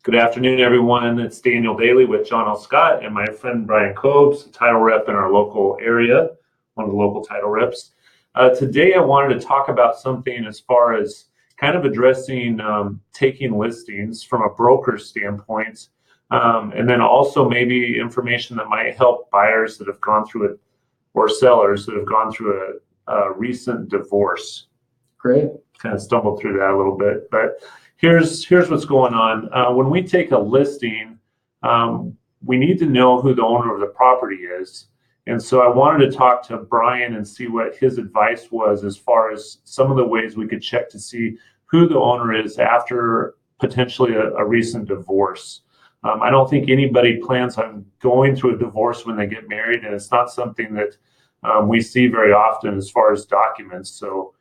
Good afternoon, everyone. It's Daniel Daly with John L. Scott and my friend Brian Cobes, title rep in our local area, one of the local title reps. Today, I wanted to talk about something as far as kind of addressing taking listings from a broker standpoint, and then also maybe information that might help buyers that have gone through it or sellers that have gone through a recent divorce. Great. Kind of stumbled through that a little bit, but here's what's going on. When we take a listing, we need to know who the owner of the property is. And so I wanted to talk to Brian and see what his advice was as far as some of the ways we could check to see who the owner is after potentially a recent divorce. I don't think anybody plans on going through a divorce when they get married, and it's not something that we see very often as far as documents. So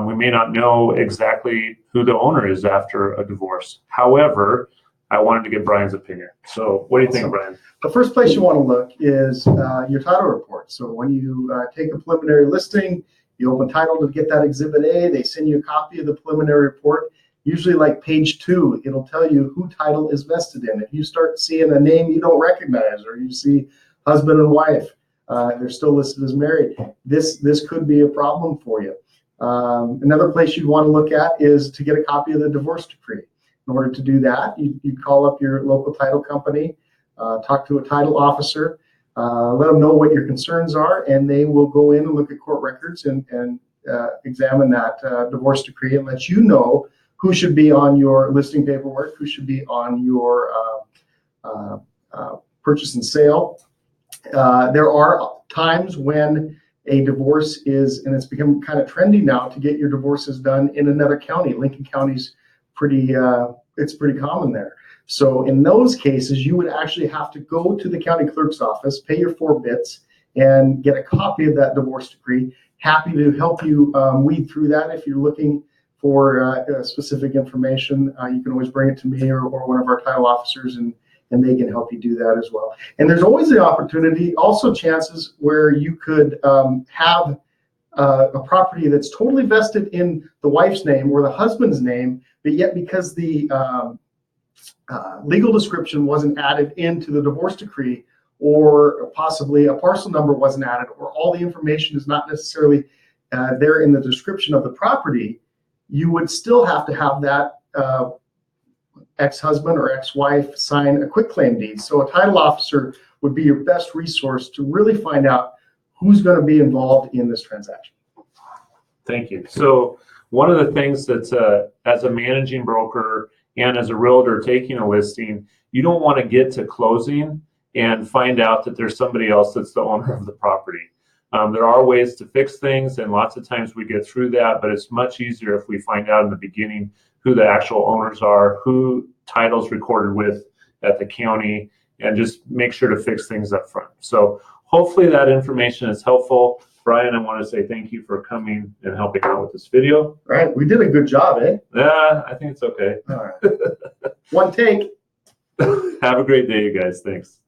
we may not know exactly who the owner is after a divorce. However, I wanted to get Brian's opinion. So what do you think, Brian? The first place you want to look is your title report. So when you take a preliminary listing, you open title to get that Exhibit A. They send you a copy of the preliminary report. Usually like page 2, it'll tell you who title is vested in. If you start seeing a name you don't recognize, or you see husband and wife, they're still listed as married, this could be a problem for you. Another place you'd want to look at is to get a copy of the divorce decree. In order to do that, you call up your local title company, talk to a title officer, let them know what your concerns are, and they will go in and look at court records and examine that divorce decree and let you know who should be on your listing paperwork, who should be on your purchase and sale. There are times when a divorce is, and it's become kind of trendy now to get your divorces done in another county. Lincoln County's it's pretty common there. So in those cases, you would actually have to go to the county clerk's office, pay your 4 bits, and get a copy of that divorce decree. Happy to help you weed through that. If you're looking for specific information, you can always bring it to me or one of our title officers, and they can help you do that as well. And there's always the opportunity, also chances where you could have a property that's totally vested in the wife's name or the husband's name, but yet because the legal description wasn't added into the divorce decree, or possibly a parcel number wasn't added, or all the information is not necessarily there in the description of the property, you would still have to have that ex-husband or ex-wife sign a quitclaim deed. So a title officer would be your best resource to really find out who's going to be involved in this transaction. Thank you. So one of the things that's as a managing broker and as a realtor taking a listing, you don't want to get to closing and find out that there's somebody else that's the owner of the property. There are ways to fix things, and lots of times we get through that, but it's much easier if we find out in the beginning who the actual owners are, who title's recorded with at the county, and just make sure to fix things up front. So hopefully that information is helpful. Brian, I want to say thank you for coming and helping out with this video. All right, we did a good job, eh? Yeah, I think it's okay. All right. One take. Have a great day, you guys. Thanks.